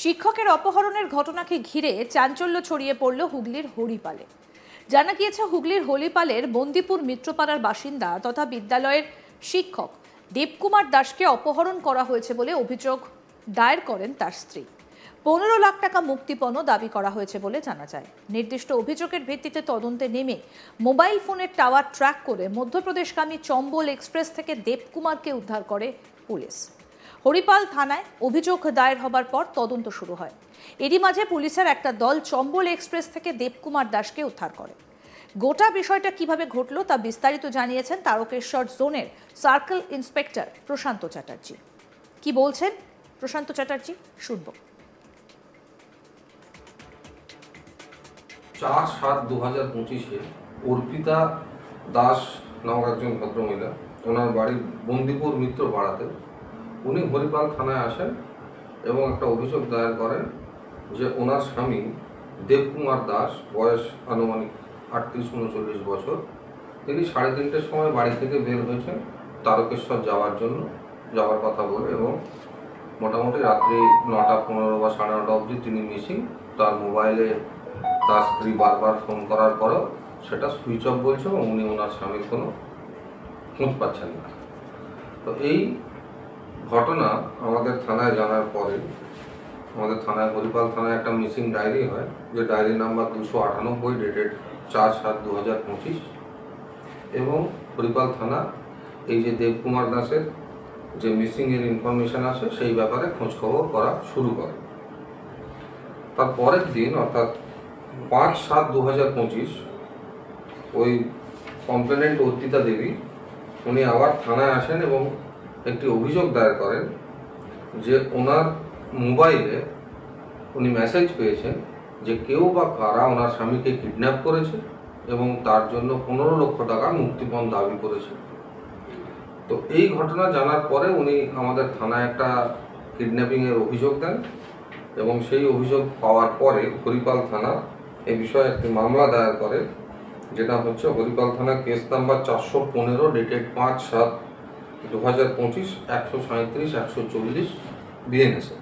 শিক্ষকের অপহরণের ঘটনাকে ঘিরে চাঞ্চল্য ছড়িয়ে পড়ল হুগলির হরিপালে। জানা গিয়েছে, হুগলির হরিপালের বন্দিপুর মিত্রপাড়ার বাসিন্দা তথা বিদ্যালয়ের শিক্ষক দেবকুমার দাসকে অপহরণ করা হয়েছে বলে অভিযোগ দায়ের করেন তার স্ত্রী। 15 লাখ টাকা মুক্তিপণও দাবি করা হয়েছে বলে জানা যায়। নির্দিষ্ট অভিযোগের ভিত্তিতে তদন্তে নেমে মোবাইল ফোনের টাওয়ার ট্র্যাক করে মধ্যপ্রদেশগামী চম্বল এক্সপ্রেস থেকে দেবকুমারকে উদ্ধার করে পুলিশ। হরিপাল থানায় অভিযোগ দায়ের হবার পর তদন্ত শুরু হয়। এরই মাঝে পুলিশের একটা দল চম্বল এক্সপ্রেস থেকে দেবকুমার দাসকে উদ্ধার করে। গোটা বিষয়টা কিভাবে ঘটল তা বিস্তারিত জানিয়েছেন তারকেশ্বর জোনের সার্কেল ইন্সপেক্টর প্রশান্ত চ্যাটার্জি। কি বলছেন প্রশান্ত চ্যাটার্জি, শুনব। 4/7/2025 অর্পিতা দাস নামক একজন ভদ্রমহিলা, ওনার বাড়ি বন্দিপুর মিত্রপাড়াতে, উনি হরিপাল থানায় আসেন এবং একটা অভিযোগ দায়ের করেন যে ওনার স্বামী দেবকুমার দাস, বয়স আনুমানিক 38-39 বছর, তিনি 3:30টার সময় বাড়ি থেকে বের হয়েছেন তারকেশ্বর যাওয়ার কথা বলে, এবং মোটামুটি রাত্রি 9:15 বা 9:30 অবধি তিনি মিসিং। তার মোবাইলে তার স্ত্রী বারবার ফোন করার পরেও সেটা সুইচ অফ বলছে এবং উনি ওনার স্বামীর কোনো খোঁজ পাচ্ছেন না। তো এই ঘটনা আমাদের থানায় জানার পরে আমাদের থানায়, হরিপাল থানায় একটা মিসিং ডায়েরি হয়, যে ডায়েরি নাম্বার 298 ডেটেড 4/7/2025, এবং হরিপাল থানা এই যে দেবকুমার দাসের যে মিসিংয়ের ইনফরমেশান আসে সেই ব্যাপারে খোঁজখবর করা শুরু করে। তার পরের দিন অর্থাৎ 5/7/2025 ওই কমপ্লেনেন্ট অর্পিতা দেবী উনি আবার থানায় আসেন এবং একটি অভিযোগ দায়ের করেন যে ওনার মোবাইলে উনি মেসেজ পেয়েছেন যে কেউ বা কারা ওনার স্বামীকে কিডন্যাপ করেছে এবং তার জন্য 15 লক্ষ টাকা মুক্তিপণ দাবি করেছে। তো এই ঘটনা জানার পরে উনি আমাদের থানায় একটা কিডন্যাপিংয়ের অভিযোগ দেন, এবং সেই অভিযোগ পাওয়ার পরে হরিপাল থানা এই বিষয়ে একটি মামলা দায়ের করে, যেটা হচ্ছে হরিপাল থানা কেস নাম্বার 415 ডেটেড 5/7/2025, 137-140 বিএনএসএ।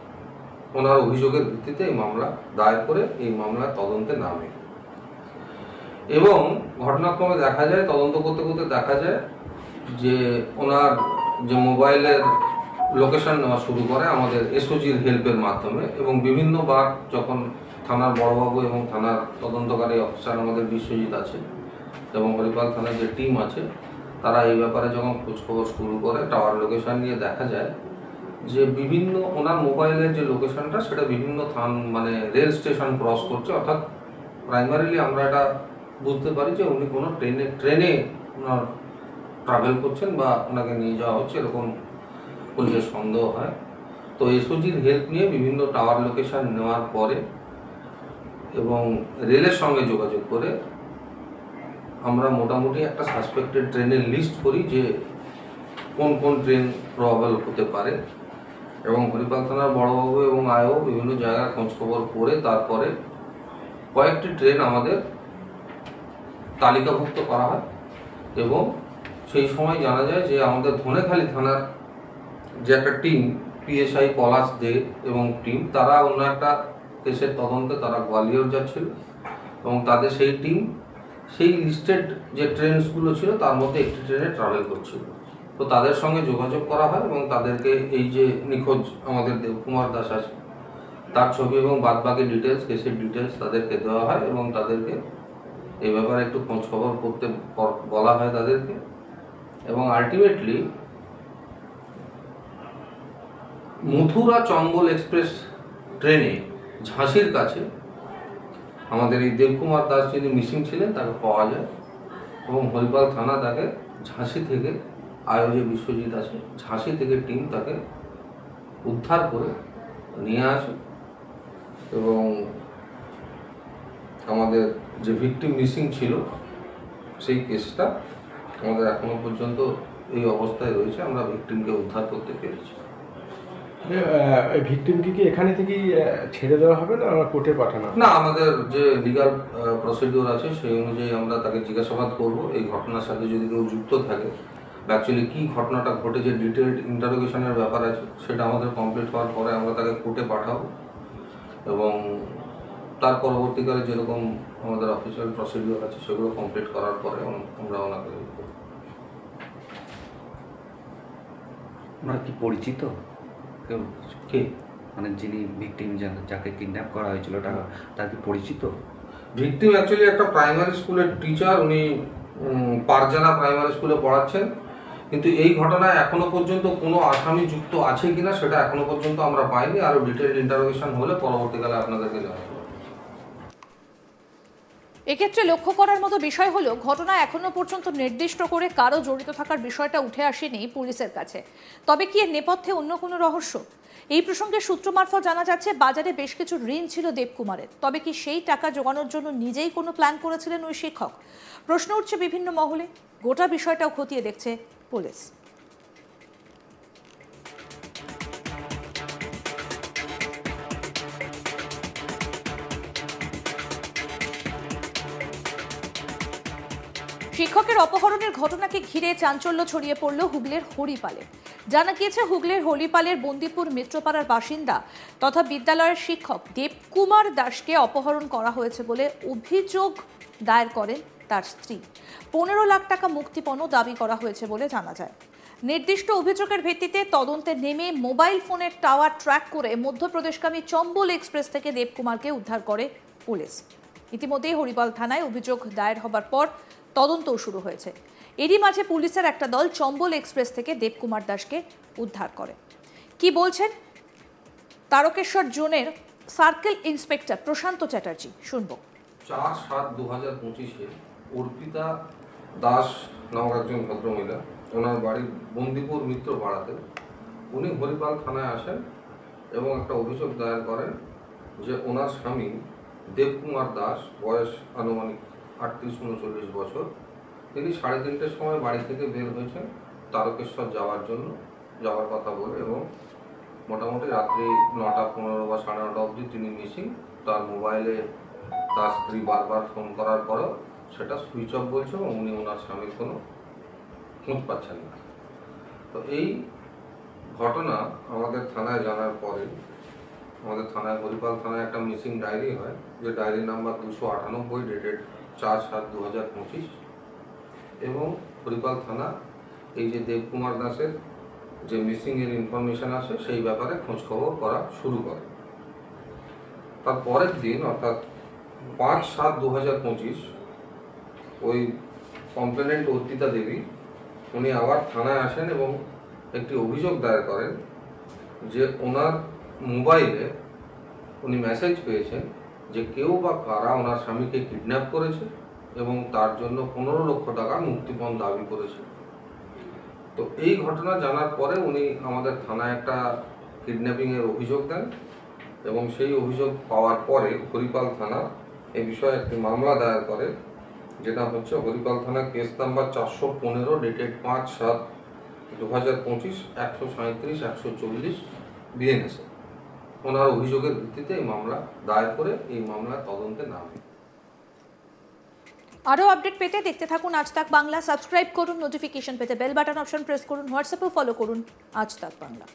ওনার অভিযোগের ভিত্তিতে এই মামলা দায়ের করে এই মামলার তদন্তে নামে, এবং ঘটনাক্রমে দেখা যায়, তদন্ত করতে করতে দেখা যায় যে ওনার যে মোবাইলের লোকেশন নেওয়া শুরু করে আমাদের এসওজির হেল্পের মাধ্যমে, এবং বিভিন্নবার যখন থানার বড়বাবু এবং থানার তদন্তকারী অফিসার আমাদের বিশ্বজিৎ আছে এবং হরিপাল থানার যে টিম আছে, তারা এই ব্যাপারে যখন খোঁজখবর শুরু করে টাওয়ার লোকেশন নিয়ে দেখা যায় যে বিভিন্ন ওনার মোবাইলের যে লোকেশনটা সেটা বিভিন্ন রেল স্টেশন ক্রস করছে। অর্থাৎ প্রাইমারিলি আমরা এটা বুঝতে পারি যে উনি কোনো ট্রেনে ওনার ট্রাভেল করছেন বা ওনাকে নিয়ে যাওয়া হচ্ছে, এরকম পুলিশের সন্দেহ হয়। তো এসওজির হেল্প নিয়ে বিভিন্ন টাওয়ার লোকেশন নেওয়ার পরে এবং রেলের সঙ্গে যোগাযোগ করে আমরা মোটামুটি একটা সাসপেক্টেড ট্রেনের লিস্ট করি যে কোন কোন ট্রেন প্রবাবল হতে পারে, এবং হরিপাল থানার বড়বাবু এবং আয়ও বিভিন্ন জায়গায় খোঁজখবর করে তারপরে কয়েকটি ট্রেন আমাদের তালিকাভুক্ত করা হয়, এবং সেই সময় জানা যায় যে আমাদের ধনেখালি থানার যে একটা টিম, পিএসআই পলাশ দে এবং টিম, তারা অন্য একটা কেসের তদন্তে তারা গোয়ালিয়র যাচ্ছিল, এবং তাদের সেই টিম সেই লিস্টেড যে ট্রেনসগুলো ছিল তার মধ্যে একটি ট্রেনে ট্রাভেল করছিল। তো তাদের সঙ্গে যোগাযোগ করা হয় এবং তাদেরকে এই যে নিখোঁজ আমাদের দেবকুমার দাস আছে তার ছবি এবং বাদবাকি ডিটেলস, কেসের ডিটেলস তাদেরকে দেওয়া হয়, এবং তাদেরকে এই ব্যাপারে একটু খোঁজ খবর করতে বলা হয় তাদেরকে, এবং আলটিমেটলি মথুরা চম্বল এক্সপ্রেস ট্রেনে ঝাঁসির কাছে আমাদের এই দেবকুমার দাস যিনি মিসিং ছিলেন তাকে পাওয়া যায়, এবং হরিপাল থানা তাকে ঝাঁসি থেকে, আয়োজক বিশ্বজিৎ আছে, ঝাঁসি থেকে টিম তাকে উদ্ধার করে নিয়ে আসে, এবং আমাদের যে ভিকটিম মিসিং ছিল সেই কেসটা আমাদের এখনো পর্যন্ত এই অবস্থায় রয়েছে, আমরা ভিকটিমকে উদ্ধার করতে পেরেছি। ভিকটিমকে কি এখানে থেকেই ছেড়ে দেওয়া হবে না কোর্টে পাঠানো? না, আমাদের যে লিগাল প্রসিডিওর আছে সেই অনুযায়ী আমরা তাকে জিজ্ঞাসাবাদ করব। এই ঘটনার সাথে যদি কেউ যুক্ত থাকে, অ্যাকচুয়ালি কী ঘটনাটা ঘটেছে, ডিটেলড ইন্টারোগেশনের ব্যাপার আছে, সেটা আমাদের কমপ্লিট হওয়ার পরে আমরা তাকে কোর্টে পাঠাবো, এবং তার পরবর্তীকালে যেরকম আমাদের অফিসিয়াল প্রসিডিওর আছে সেগুলো কমপ্লিট করার পরে আমরা ওনাকে ওনার কি পরিচিত কেউ, কে মানে যিনি ভিকটিম যাকে কিডন্যাপ করা হয়েছিল তার কি পরিচিত? ভিকটিম অ্যাকচুয়ালি একটা প্রাইমারি স্কুলের টিচার, উনি পারজানা প্রাইমারি স্কুলে পড়াচ্ছেন, কিন্তু এই ঘটনায় এখনো পর্যন্ত কোনো আসামি যুক্ত আছে কিনা সেটা এখনো পর্যন্ত আমরা পাইনি। আরো ডিটেইলড ইন্টারোগেশন হলে পরবর্তীকালে আপনাদেরকে জানাবো। এক্ষেত্রে লক্ষ্য করার মতো বিষয় হলো ঘটনা এখনো পর্যন্ত নির্দিষ্ট করে কারো জড়িত থাকার বিষয়টা উঠে আসেনি পুলিশের কাছে। তবে কি এর নেপথ্যে অন্য কোনো রহস্য? এই প্রসঙ্গে সূত্র মারফত জানা যাচ্ছে বাজারে বেশ কিছু ঋণ ছিল দেবকুমারের। তবে কি সেই টাকা জোগানোর জন্য নিজেই কোনো প্ল্যান করেছিলেন ওই শিক্ষক? প্রশ্ন উঠছে বিভিন্ন মহলে। গোটা বিষয়টাও খতিয়ে দেখছে পুলিশ। শিক্ষকের অপহরণের ঘটনাকে ঘিরে চাঞ্চল্য ছড়িয়ে পড়ল হুগলির হরিপালে। জানা গিয়েছে হুগলির হরিপালের বন্দিপুর মিত্রপাড়ার বাসিন্দা তথা বিদ্যালয়ের শিক্ষক দেবকুমার দাসকে অপহরণ করা হয়েছে বলে অভিযোগ দায়ের করেন তার স্ত্রী। 15 লাখ টাকা মুক্তিপণ দাবি করা হয়েছে বলে জানা যায়। নির্দিষ্ট অভিযোগের ভিত্তিতে তদন্তে নেমে মোবাইল ফোনের টাওয়ার ট্র্যাক করে মধ্যপ্রদেশগামী চম্বল এক্সপ্রেস থেকে দেবকুমারকে উদ্ধার করে পুলিশ। ইতিমধ্যেই হরিপাল থানায় অভিযোগ দায়ের হবার পর তদন্তও শুরু হয়েছে। এরই মাঝে পুলিশের একটা দল চম্বল এক্সপ্রেস থেকে দেবকুমার দাসকে উদ্ধার করে। কি বলছেন তারকেশ্বর জোনের সার্কেল ইন্সপেক্টর প্রশান্ত চ্যাটার্জি, শুনবো। 4/7/2025 অর্পিতা দাস নামক একজন ভদ্রমহিলা, ওনার বাড়ি বন্দিপুর মিত্রপাড়াতে, উনি হরিপাল থানায় আসেন এবং একটা অভিযোগ দায়ের করেন যে ওনার স্বামী দেবকুমার দাস, বয়স আনুমানিক 38-39 বছর, তিনি 3:30টার সময় বাড়ি থেকে বের হয়েছেন তারকেশ্বর যাওয়ার কথা বলে, এবং মোটামুটি রাত্রি 9:15 বা 9:30 অবধি তিনি মিসিং। তার মোবাইলে তার স্ত্রী বারবার ফোন করার পরেও সেটা সুইচ অফ বলছে এবং উনি ওনার স্বামীর কোনো খোঁজ পাচ্ছেন না। তো এই ঘটনা আমাদের থানায় জানার পরে আমাদের থানায় হরিপাল থানায় একটা মিসিং ডায়েরি হয়, যে ডায়েরি নাম্বার 298 ডেটেড 4/7/2025, এবং হরিপাল থানা এই যে দেবকুমার দাসের যে মিসিং এর ইনফরমেশন আসে সেই ব্যাপারে খোঁজখবর করা শুরু করে। তার পরের দিন অর্থাৎ 5/7/2025 ওই কমপ্লেনেন্ট অর্পিতা দেবী উনি আবার থানায় আসেন এবং একটি অভিযোগ দায়ের করেন যে ওনার মোবাইলে উনি মেসেজ পেয়েছেন যে কেউ বা কারা ওনার স্বামীকে কিডন্যাপ করেছে এবং তার জন্য 15 লক্ষ টাকা মুক্তিপণ দাবি করেছে। তো এই ঘটনা জানার পরে উনি আমাদের থানায় একটা কিডন্যাপিংয়ের অভিযোগ দেন এবং সেই অভিযোগ পাওয়ার পরে হরিপাল থানা এই বিষয়ে একটি মামলা দায়ের করে, যেটা হচ্ছে হরিপাল থানা কেস নাম্বার 415 ডেটেড 5/7/2025, 137-140 বিএনএসএ। ওনার অভিযোগের ভিত্তিতে এই মামলা দায়ের করে এই মামলার তদন্তে নামে। আরও আপডেট পেতে দেখতে থাকুন আজ তাক বাংলা। সাবস্ক্রাইব করুন, নোটিফিকেশন পেতে বেল বাটন অপশন প্রেস করুন, হোয়াটসঅ্যাপেও ফলো করুন আজ তাক বাংলা।